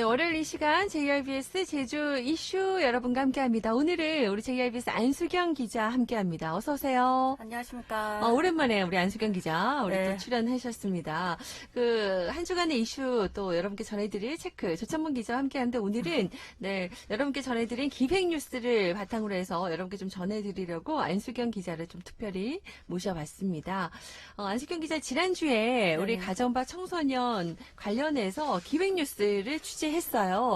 월요일 이 시간 JRBS 제주 이슈 여러분과 함께합니다. 오늘은 우리 JRBS 안수경 기자 함께합니다. 어서 오세요. 안녕하십니까. 오랜만에 우리 안수경 기자 우리 네. 또 출연하셨습니다. 그 한 주간의 이슈 또 여러분께 전해드릴 체크 조천문 기자와 함께하는데 오늘은 네 여러분께 전해드린 기획 뉴스를 바탕으로 해서 여러분께 좀 전해드리려고 안수경 기자를 좀 특별히 모셔봤습니다. 안수경 기자 지난주에 우리 네. 가정과 청소년 관련해서 기획 뉴스를 취재했어요.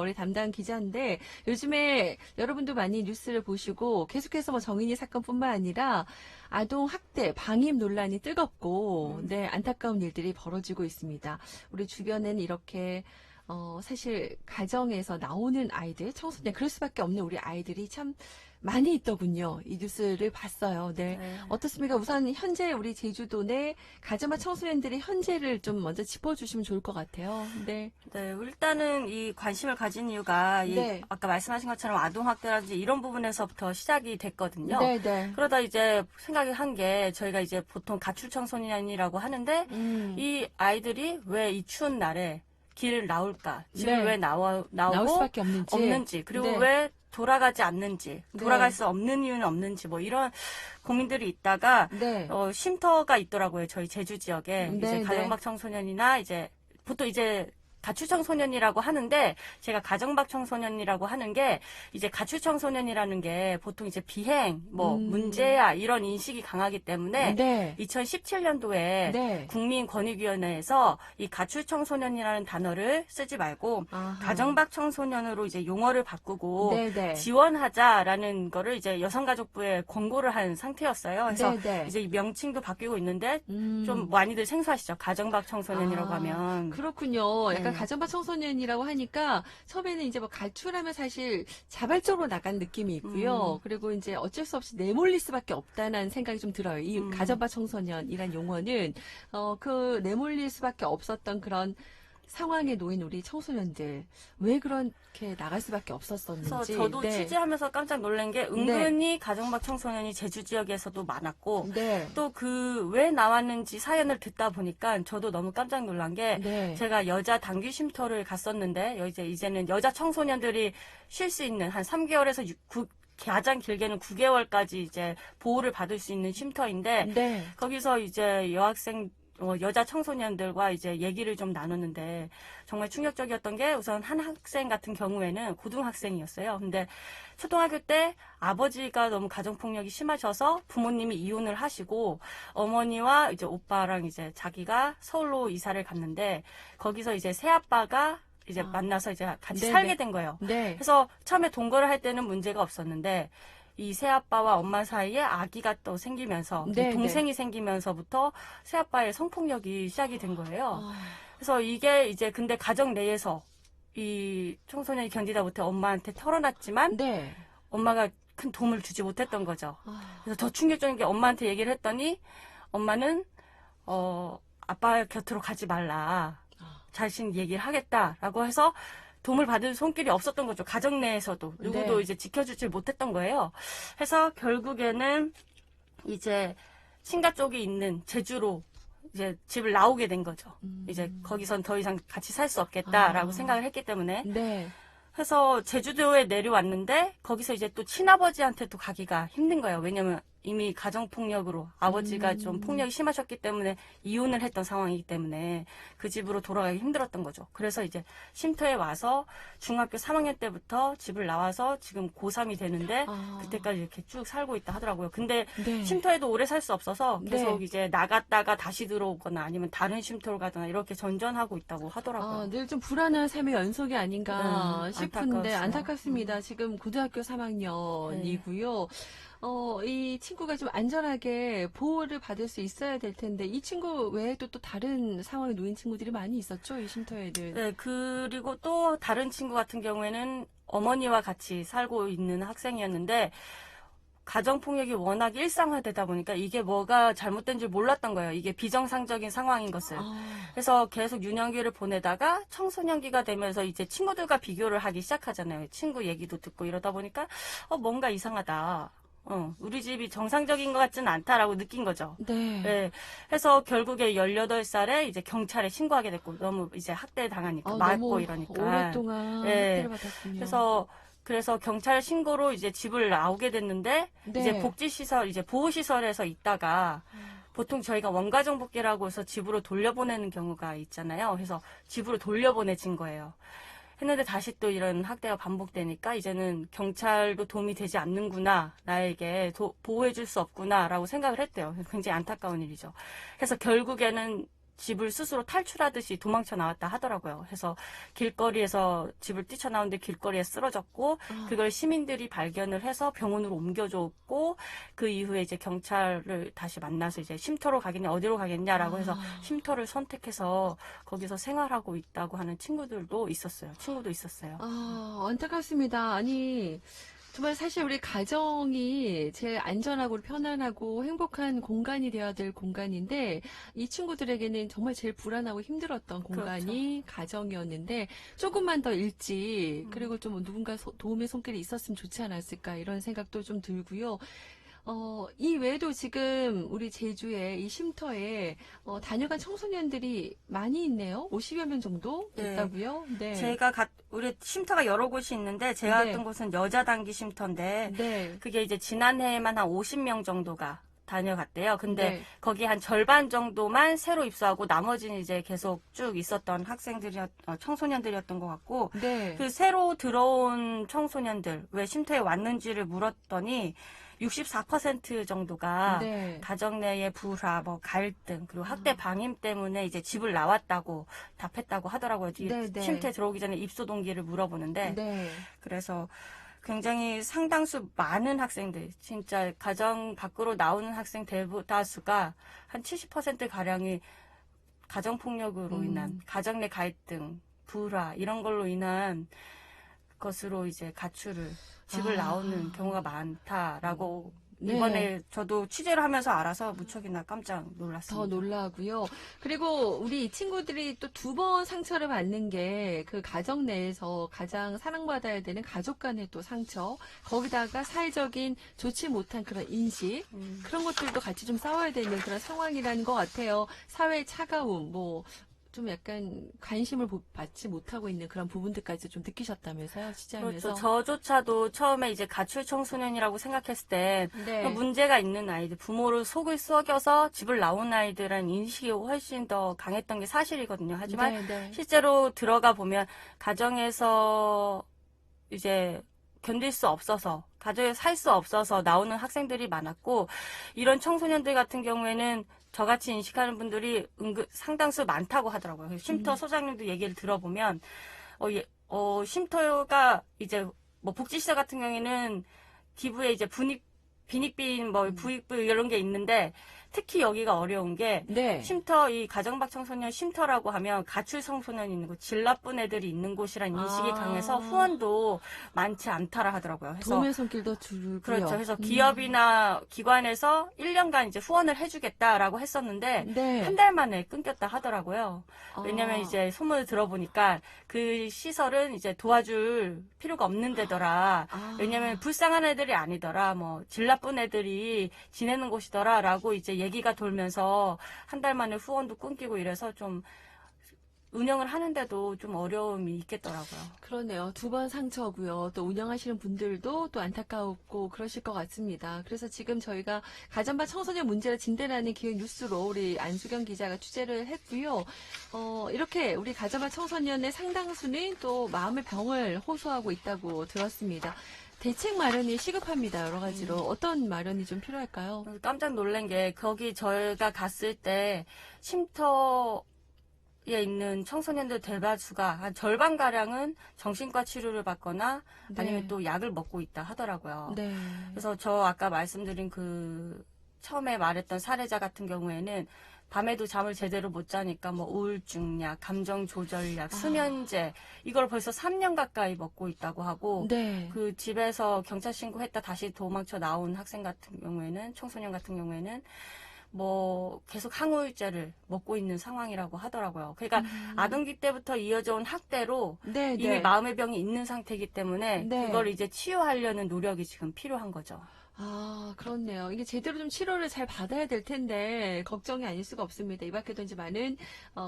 우리 담당 기자인데 요즘에 여러분도 많이 뉴스를 보시고 계속해서 뭐 정인이 사건뿐만 아니라 아동 학대, 방임 논란이 뜨겁고 네 안타까운 일들이 벌어지고 있습니다. 우리 주변엔 이렇게 사실 가정에서 나오는 아이들, 청소년 그럴 수밖에 없는 우리 아이들이 참 많이 있더군요. 이 뉴스를 봤어요. 네. 네. 어떻습니까? 우선 현재 우리 제주도 내 가정과 청소년들의 현재를 좀 먼저 짚어주시면 좋을 것 같아요. 네. 네, 일단은 이 관심을 가진 이유가 네. 아까 말씀하신 것처럼 아동학대라든지 이런 부분에서부터 시작이 됐거든요. 네, 네. 그러다 이제 생각을 한 게 저희가 이제 보통 가출청소년이라고 하는데 이 아이들이 왜 이 추운 날에 길을 나올까? 집을 네. 왜 나올 나오고 수밖에 없는지. 그리고 네. 왜 돌아가지 않는지, 네. 돌아갈 수 없는 이유는 없는지, 뭐 이런 고민들이 있다가, 네. 쉼터가 있더라고요. 저희 제주 지역에. 네, 이제 네. 가정박 청소년이나 이제, 보통 이제 가출 청소년이라고 하는데, 제가 가정박 청소년이라고 하는 게, 이제 가출 청소년이라는 게 보통 이제 비행, 문제야, 이런 인식이 강하기 때문에, 네. 2017년도에 네. 국민권익위원회에서 이 가출 청소년이라는 단어를 쓰지 말고 아하. 가정박 청소년으로 이제 용어를 바꾸고 네네. 지원하자라는 거를 이제 여성가족부에 권고를 한 상태였어요. 그래서 네네. 이제 이 명칭도 바뀌고 있는데 좀 많이들 생소하시죠. 가정박 청소년이라고 하면. 그렇군요. 약간 네. 가정박 청소년이라고 하니까 처음에는 이제 뭐 가출하면 사실 자발적으로 나간 느낌이 있고요. 그리고 이제 어쩔 수 없이 내몰릴 수밖에 없다는 생각이 좀 들어요. 이 가정박 청소년이란 용어는 그 내몰릴 수밖에 없었던 그런 상황에 놓인 우리 청소년들 왜 그렇게 나갈 수밖에 없었었는지. 그래서 저도 네. 취재하면서 깜짝 놀란 게 은근히 가정박 청소년이 제주 지역에서도 많았고 네. 또 그 왜 나왔는지 사연을 듣다 보니까 저도 너무 깜짝 놀란 게 네. 제가 여자 단기 쉼터를 갔었는데 이제는 여자 청소년들이 쉴 수 있는 한 3개월에서 가장 길게는 9개월까지 이제 보호를 받을 수 있는 쉼터인데 네. 거기서 이제 여자 청소년들과 이제 얘기를 좀 나눴는데 정말 충격적이었던 게 우선 한 학생 같은 경우에는 고등학생이었어요. 근데 초등학교 때 아버지가 너무 가정폭력이 심하셔서 부모님이 이혼을 하시고 어머니와 이제 오빠랑 이제 자기가 서울로 이사를 갔는데 거기서 이제 새아빠가 이제 만나서 이제 같이 네네. 살게 된 거예요. 네. 그래서 처음에 동거를 할 때는 문제가 없었는데 이 새아빠와 엄마 사이에 아기가 또 생기면서 네, 동생이 생기면서부터 새아빠의 성폭력이 시작이 된 거예요. 아. 그래서 이게 이제 근데 가정 내에서 이 청소년이 견디다 못해 엄마한테 털어놨지만 네. 엄마가 큰 도움을 주지 못했던 거죠. 아. 그래서 더 충격적인 게 엄마한테 얘기를 했더니 엄마는 아빠 곁으로 가지 말라. 자신 얘기를 하겠다라고 해서 도움을 받을 손길이 없었던 거죠. 가정 내에서도 누구도 네. 이제 지켜주질 못했던 거예요. 해서 결국에는 이제 친가 쪽에 있는 제주로 이제 집을 나오게 된 거죠. 이제 거기선 더 이상 같이 살 수 없겠다라고 생각을 했기 때문에. 네. 해서 제주도에 내려왔는데 거기서 이제 또 친아버지한테 또 가기가 힘든 거예요. 왜냐면 이미 가정폭력으로 아버지가 좀 폭력이 심하셨기 때문에 이혼을 했던 상황이기 때문에 그 집으로 돌아가기 힘들었던 거죠. 그래서 이제 쉼터에 와서 중학교 3학년 때부터 집을 나와서 지금 고3이 되는데 그때까지 이렇게 쭉 살고 있다 하더라고요. 근데 네. 쉼터에도 오래 살 수 없어서 계속 네. 이제 나갔다가 다시 들어오거나 아니면 다른 쉼터로 가거나 이렇게 전전하고 있다고 하더라고요. 늘 좀 불안한 삶의 연속이 아닌가 싶은데 안타까웠어요. 안타깝습니다. 지금 고등학교 3학년이고요. 이 친구가 좀 안전하게 보호를 받을 수 있어야 될 텐데 이 친구 외에도 또 다른 상황에 놓인 친구들이 많이 있었죠, 이 쉼터에는. 네, 그리고 또 다른 친구 같은 경우에는 어머니와 같이 살고 있는 학생이었는데 가정폭력이 워낙 일상화되다 보니까 이게 뭐가 잘못된 줄 몰랐던 거예요. 이게 비정상적인 상황인 것을. 그래서 계속 유년기를 보내다가 청소년기가 되면서 이제 친구들과 비교를 하기 시작하잖아요. 친구 얘기도 듣고 이러다 보니까 뭔가 이상하다. 우리 집이 정상적인 것 같지는 않다라고 느낀 거죠. 네. 네. 해서 결국에 18살에 이제 경찰에 신고하게 됐고, 너무 이제 학대 당하니까, 맞고 너무 이러니까. 오랫동안 네. 학대를 받았군요. 그래서 경찰 신고로 이제 집을 나오게 됐는데, 네. 이제 복지시설, 이제 보호시설에서 있다가, 보통 저희가 원가정 복귀라고 해서 집으로 돌려보내는 경우가 있잖아요. 그래서 집으로 돌려보내진 거예요. 했는데 다시 또 이런 학대가 반복되니까 이제는 경찰도 도움이 되지 않는구나. 나에게 보호해줄 수 없구나라고 생각을 했대요. 굉장히 안타까운 일이죠. 그래서 결국에는 집을 스스로 탈출하듯이 도망쳐 나왔다 하더라고요. 그래서 길거리에서 집을 뛰쳐나오는데 길거리에 쓰러졌고 그걸 시민들이 발견을 해서 병원으로 옮겨줬고 그 이후에 이제 경찰을 다시 만나서 이제 쉼터로 가겠냐 어디로 가겠냐라고 해서 쉼터를 선택해서 거기서 생활하고 있다고 하는 친구도 있었어요. 안타깝습니다. 아니, 정말 사실 우리 가정이 제일 안전하고 편안하고 행복한 공간이 되어야 될 공간인데 이 친구들에게는 정말 제일 불안하고 힘들었던 공간이 가정이었는데 조금만 더 일찍 그리고 좀 누군가 도움의 손길이 있었으면 좋지 않았을까 이런 생각도 좀 들고요. 이 외에도 지금 우리 제주에 이 쉼터에 다녀간 청소년들이 많이 있네요. 50여 명 정도 됐다고요? 네. 우리 쉼터가 여러 곳이 있는데 제가 갔던 곳은 여자 단기 쉼터인데 네. 그게 이제 지난해에만 한 50명 정도가 다녀갔대요. 근데 네. 거기 한 절반 정도만 새로 입소하고 나머지는 이제 계속 쭉 있었던 청소년들이었던 것 같고 네. 그 새로 들어온 청소년들 왜 쉼터에 왔는지를 물었더니 64% 정도가 네. 가정 내의 불화, 갈등, 그리고 학대 방임 때문에 이제 집을 나왔다고 답했다고 하더라고요. 네, 네. 쉼터에 들어오기 전에 입소 동기를 물어보는데. 네. 그래서 굉장히 상당수 많은 학생들, 진짜 가정 밖으로 나오는 학생 대다수가 한 70%가량이 가정폭력으로 인한, 가정 내 갈등, 불화, 이런 걸로 인한 것으로 이제 집을 나오는 경우가 많다라고 네. 이번에 저도 취재를 하면서 알아서 무척이나 깜짝 놀랐습니다. 더 놀라고요. 그리고 우리 이 친구들이 또 2번 상처를 받는 게 그 가정 내에서 가장 사랑받아야 되는 가족 간의 또 상처, 거기다가 사회적인 좋지 못한 그런 인식, 그런 것들도 같이 좀 싸워야 되는 그런 상황이라는 것 같아요. 사회의 차가움, 좀 약간 관심을 받지 못하고 있는 그런 부분들까지 좀 느끼셨다면서요, 취재하면서? 그렇죠. 저조차도 처음에 이제 가출 청소년이라고 생각했을 때 네. 문제가 있는 아이들, 부모를 속을 썩여서 집을 나온 아이들은 인식이 훨씬 더 강했던 게 사실이거든요. 하지만 네, 네. 실제로 들어가 보면 가정에서 이제 견딜 수 없어서, 가정에 살 수 없어서 나오는 학생들이 많았고, 이런 청소년들 같은 경우에는 저같이 인식하는 분들이 상당수 많다고 하더라고요. 쉼터 소장님도 얘기를 들어보면, 쉼터가 이제 복지시설 같은 경우에는 기부에 이제 비닉빈, 부익부 이런 게 있는데, 특히 여기가 어려운 게 네. 쉼터, 이 가정박 청소년 쉼터라고 하면 가출 청소년이 있는 곳, 질 나쁜 애들이 있는 곳이란 인식이 강해서 후원도 많지 않다라 하더라고요. 그래서 도움의 손길도 줄고요. 그렇죠. 그래서 기업이나 기관에서 1년간 이제 후원을 해주겠다라고 했었는데 네. 한 달 만에 끊겼다 하더라고요. 왜냐면 이제 소문을 들어보니까 그 시설은 이제 도와줄 필요가 없는 데더라. 왜냐면 불쌍한 애들이 아니더라. 질 나쁜 애들이 지내는 곳이더라라고 이제 얘기가 돌면서 한 달 만에 후원도 끊기고 이래서 좀 운영을 하는데도 좀 어려움이 있겠더라고요. 그러네요. 2번 상처고요. 또 운영하시는 분들도 또 안타깝고 그러실 것 같습니다. 그래서 지금 저희가 가정반 청소년 문제를 진단하는 기획 뉴스로 우리 안수경 기자가 취재를 했고요. 이렇게 우리 가정반 청소년의 상당수는 또 마음의 병을 호소하고 있다고 들었습니다. 대책 마련이 시급합니다. 여러 가지로. 어떤 마련이 좀 필요할까요? 깜짝 놀란 게 거기 저희가 갔을 때 쉼터에 있는 청소년들 대다수가 한 절반가량은 정신과 치료를 받거나 아니면 또 약을 먹고 있다 하더라고요. 네. 그래서 저 아까 말씀드린 처음에 말했던 사례자 같은 경우에는 밤에도 잠을 제대로 못 자니까 우울증약, 감정조절약, 수면제 이걸 벌써 3년 가까이 먹고 있다고 하고 네. 그 집에서 경찰 신고했다 다시 도망쳐 나온 청소년 같은 경우에는 계속 항우울제를 먹고 있는 상황이라고 하더라고요. 그러니까 아동기 때부터 이어져 온 학대로 네, 이미 네. 마음의 병이 있는 상태이기 때문에 네. 그걸 이제 치유하려는 노력이 지금 필요한 거죠. 아, 그렇네요. 이게 제대로 좀 치료를 잘 받아야 될 텐데, 걱정이 아닐 수가 없습니다. 이 밖에도 이제 많은,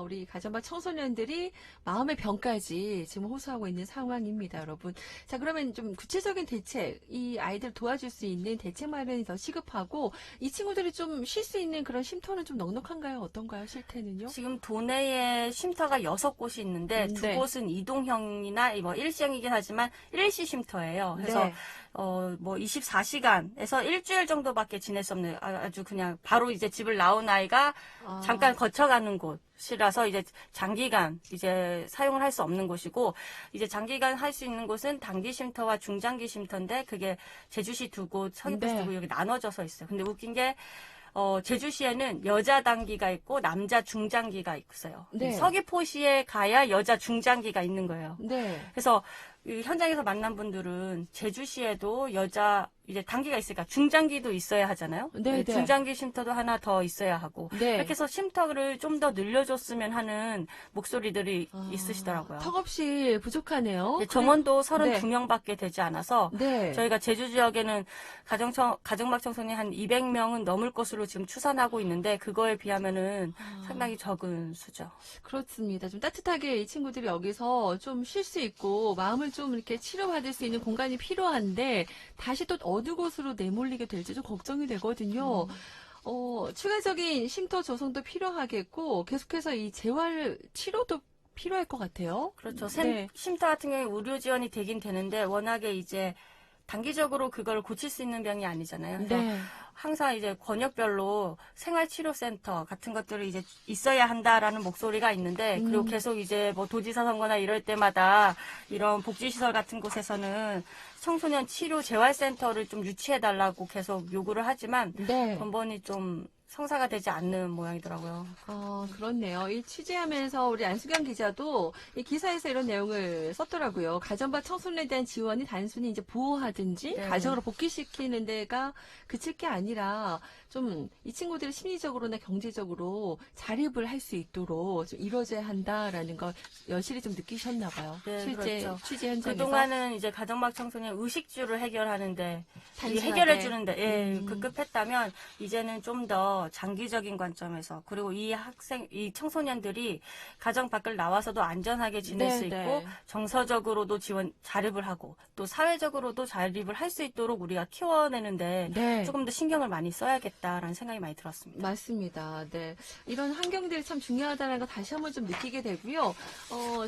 우리 가정박 청소년들이 마음의 병까지 지금 호소하고 있는 상황입니다, 여러분. 자, 그러면 좀 구체적인 대책, 이 아이들 도와줄 수 있는 대책 마련이 더 시급하고, 이 친구들이 좀 쉴 수 있는 그런 쉼터는 좀 넉넉한가요? 어떤가요? 쉴 때는요? 지금 도내에 쉼터가 6곳이 있는데 두 네. 곳은 이동형이나 뭐 일시형이긴 하지만 일시 쉼터예요. 그래서 네. 뭐 24시간에서 일주일 정도밖에 지낼 수 없는 아주 그냥 바로 이제 집을 나온 아이가 아, 잠깐 거쳐가는 곳이라서 이제 장기간 이제 사용을 할 수 없는 곳이고, 이제 장기간 할 수 있는 곳은 단기 쉼터와 중장기 쉼터인데 그게 제주시 2곳, 서귀포시 네. 2곳 여기 나눠져서 있어요. 근데 웃긴 게 제주시에는 여자 단기가 있고 남자 중장기가 있어요. 네. 서귀포시에 가야 여자 중장기가 있는 거예요. 네. 그래서 이 현장에서 만난 분들은 제주시에도 여자 이제 단기가 있으니까 중장기도 있어야 하잖아요. 네, 네. 중장기 쉼터도 하나 더 있어야 하고, 네. 이렇게 해서 쉼터를 좀 더 늘려줬으면 하는 목소리들이 아, 있으시더라고요. 턱없이 부족하네요. 네, 정원도 네. 32명밖에 되지 않아서 네. 저희가 제주 지역에는 가정막 청소년 한 200명은 넘을 것으로 지금 추산하고 있는데, 그거에 비하면은 상당히 적은 수죠. 그렇습니다. 좀 따뜻하게 이 친구들이 여기서 좀 쉴 수 있고 마음을 좀 이렇게 치료받을 수 있는 공간이 필요한데 다시 또 어느 곳으로 내몰리게 될지 좀 걱정이 되거든요. 추가적인 쉼터 조성도 필요하겠고 계속해서 이 재활 치료도 필요할 것 같아요. 그렇죠. 네. 쉼터 같은 경우에 의료 지원이 되긴 되는데 워낙에 이제 단기적으로 그걸 고칠 수 있는 병이 아니잖아요. 그래서 네. 항상 이제 권역별로 생활치료센터 같은 것들이 이제 있어야 한다라는 목소리가 있는데, 그리고 계속 이제 뭐 도지사 선거나 이럴 때마다 이런 복지시설 같은 곳에서는 청소년 치료 재활센터를 좀 유치해달라고 계속 요구를 하지만 네. 번번이 좀 성사가 되지 않는 모양이더라고요. 그렇네요. 이 취재하면서 우리 안수경 기자도 이 기사에서 이런 내용을 썼더라고요. 가정과 청소년에 대한 지원이 단순히 이제 보호하든지 네. 가정으로 복귀시키는 데가 그칠 게 아니라 좀 이 친구들이 심리적으로나 경제적으로 자립을 할 수 있도록 좀 이루어져야 한다라는 걸 여실히 좀 느끼셨나 봐요. 네, 실제 그렇죠. 취재 현장에서. 그동안은 이제 가정막 청소년 의식주를 해결하는데, 단순하게. 해결해주는데, 급급했다면, 이제는 좀 더 장기적인 관점에서, 그리고 이 청소년들이 가정 밖을 나와서도 안전하게 지낼 네, 수 있고, 네. 정서적으로도 자립을 하고, 또 사회적으로도 자립을 할 수 있도록 우리가 키워내는데, 네. 조금 더 신경을 많이 써야겠다라는 생각이 많이 들었습니다. 맞습니다. 네. 이런 환경들이 참 중요하다는 거 다시 한번 좀 느끼게 되고요.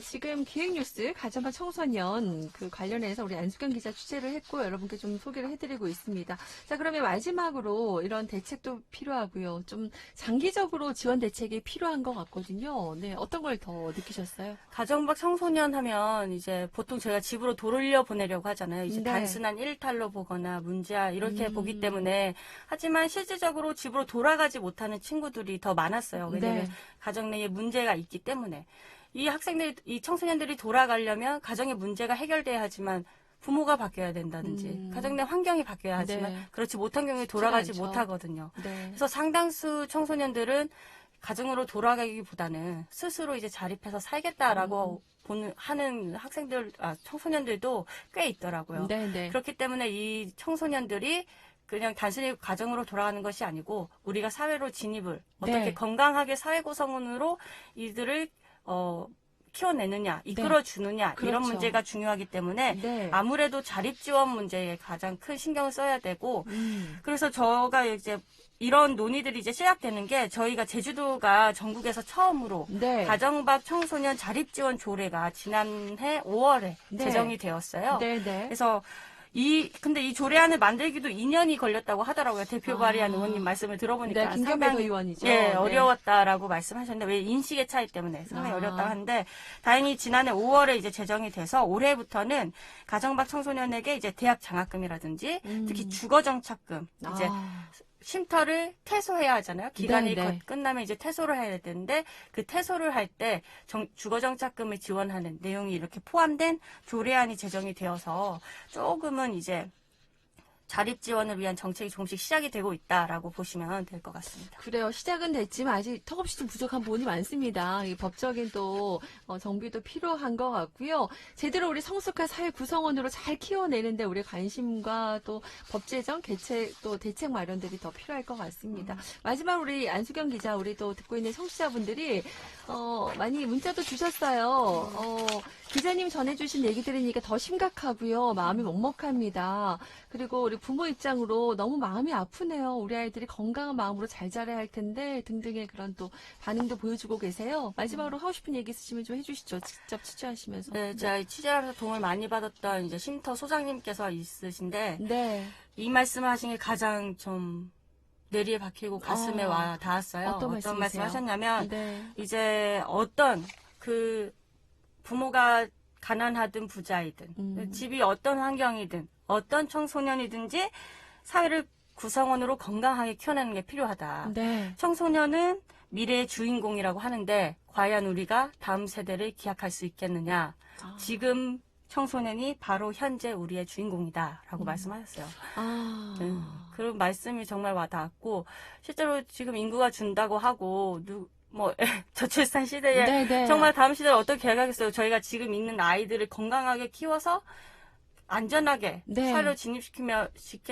지금 기획뉴스 가정과 청소년 그 관련해서 우리 안수경 기자 취재를 했고 여러분께 좀 소개를 해드리고 있습니다. 자, 그러면 마지막으로 이런 대책도 필요하고요. 좀 장기적으로 지원 대책이 필요한 것 같거든요. 네. 어떤 걸 더 느끼셨어요? 가정박 청소년 하면 이제 보통 저희가 집으로 돌려 보내려고 하잖아요. 이제 네. 단순한 일탈로 보거나 문제아 이렇게 보기 때문에. 하지만 실질적으로 집으로 돌아가지 못하는 친구들이 더 많았어요. 왜냐하면 네. 가정 내에 문제가 있기 때문에. 이 청소년들이 돌아가려면 가정의 문제가 해결돼야 하지만 부모가 바뀌어야 된다든지 가정 내 환경이 바뀌어야 하지만 네. 그렇지 못한 경우에 돌아가지 않죠. 못하거든요. 네. 그래서 상당수 청소년들은 가정으로 돌아가기보다는 스스로 이제 자립해서 살겠다라고 하는 청소년들도 꽤 있더라고요. 네, 네. 그렇기 때문에 이 청소년들이 그냥 단순히 가정으로 돌아가는 것이 아니고 우리가 사회로 진입을 어떻게 네. 건강하게 사회 구성원으로 이들을 키워내느냐, 이끌어주느냐, 그렇죠. 이런 문제가 중요하기 때문에 네. 아무래도 자립 지원 문제에 가장 큰 신경을 써야 되고, 그래서 저가 이제 이런 논의들이 이제 시작되는 게 저희가 제주도가 전국에서 처음으로 네. 가정박 청소년 자립 지원 조례가 지난해 5월에 네. 제정이 되었어요. 네, 네. 그래서 근데 이 조례안을 만들기도 2년이 걸렸다고 하더라고요. 대표 발의한 의원님 말씀을 들어보니까. 네, 김경배 상당히, 의원이죠. 예, 네. 어려웠다라고 말씀하셨는데, 왜 인식의 차이 때문에 상당히 어려웠다고 하는데, 다행히 지난해 5월에 이제 제정이 돼서 올해부터는 가정박 청소년에게 이제 대학 장학금이라든지, 특히 주거정착금, 이제 쉼터를 퇴소해야 하잖아요. 기간이 네, 네. 끝나면 이제 퇴소를 해야 되는데 그 퇴소를 할 때 주거정착금을 지원하는 내용이 이렇게 포함된 조례안이 제정이 되어서 조금은 이제 자립 지원을 위한 정책이 조금씩 시작이 되고 있다라고 보시면 될 것 같습니다. 그래요. 시작은 됐지만 아직 턱없이 좀 부족한 부분이 많습니다. 이 법적인 또 정비도 필요한 것 같고요. 제대로 우리 성숙한 사회 구성원으로 잘 키워내는데 우리 관심과 또 법 제정, 개책, 또 대책 마련들이 더 필요할 것 같습니다. 마지막 우리 안수경 기자, 우리 또 듣고 있는 청취자분들이 많이 문자도 주셨어요. 기자님 전해주신 얘기 들으니까 더 심각하고요. 마음이 먹먹합니다. 그리고 우리 부모 입장으로 너무 마음이 아프네요. 우리 아이들이 건강한 마음으로 잘 자라야 할 텐데 등등의 그런 또 반응도 보여주고 계세요. 마지막으로 하고 싶은 얘기 있으시면 좀 해주시죠. 직접 취재하시면서. 네, 제가 취재하면서 도움을 많이 받았던 이제 쉼터 소장님께서 있으신데 네. 이 말씀하신 게 가장 좀 뇌리에 박히고 가슴에 와 닿았어요. 어떤 말씀이세요? 말씀하셨냐면 네. 이제 어떤 그 부모가 가난하든 부자이든 집이 어떤 환경이든 어떤 청소년이든지 사회를 구성원으로 건강하게 키워내는 게 필요하다. 네. 청소년은 미래의 주인공이라고 하는데 과연 우리가 다음 세대를 기약할 수 있겠느냐. 지금 청소년이 바로 현재 우리의 주인공이다라고 말씀하셨어요. 그런 말씀이 정말 와닿았고 실제로 지금 인구가 준다고 하고 저출산 시대에 네네. 정말 다음 시대를 어떻게 계획하겠어요. 저희가 지금 있는 아이들을 건강하게 키워서 안전하게 네. 사회로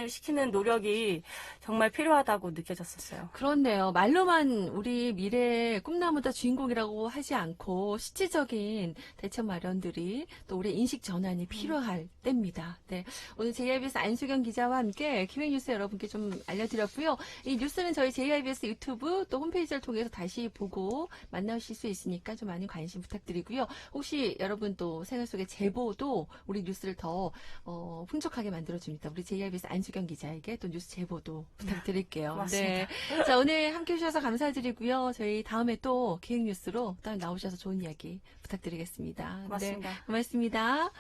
시키는 노력이 정말 필요하다고 느껴졌었어요. 그렇네요. 말로만 우리 미래의 꿈나무다 주인공이라고 하지 않고 실질적인 대책 마련들이 또 우리 인식 전환이 필요할 때입니다. 네. 오늘 JIBS 안수경 기자와 함께 기획뉴스 여러분께 좀 알려드렸고요. 이 뉴스는 저희 JIBS 유튜브 또 홈페이지를 통해서 다시 보고 만나실 수 있으니까 좀 많은 관심 부탁드리고요. 혹시 여러분 또 생활 속의 제보도 우리 뉴스를 더 풍족하게 만들어줍니다. 우리 JIBS 안수경 기자에게 또 뉴스 제보도 부탁드릴게요. 고맙습니다. 네. 자, 오늘 함께 해주셔서 감사드리고요. 저희 다음에 또 기획뉴스로 또 나오셔서 좋은 이야기 부탁드리겠습니다. 고맙습니다. 네, 고맙습니다.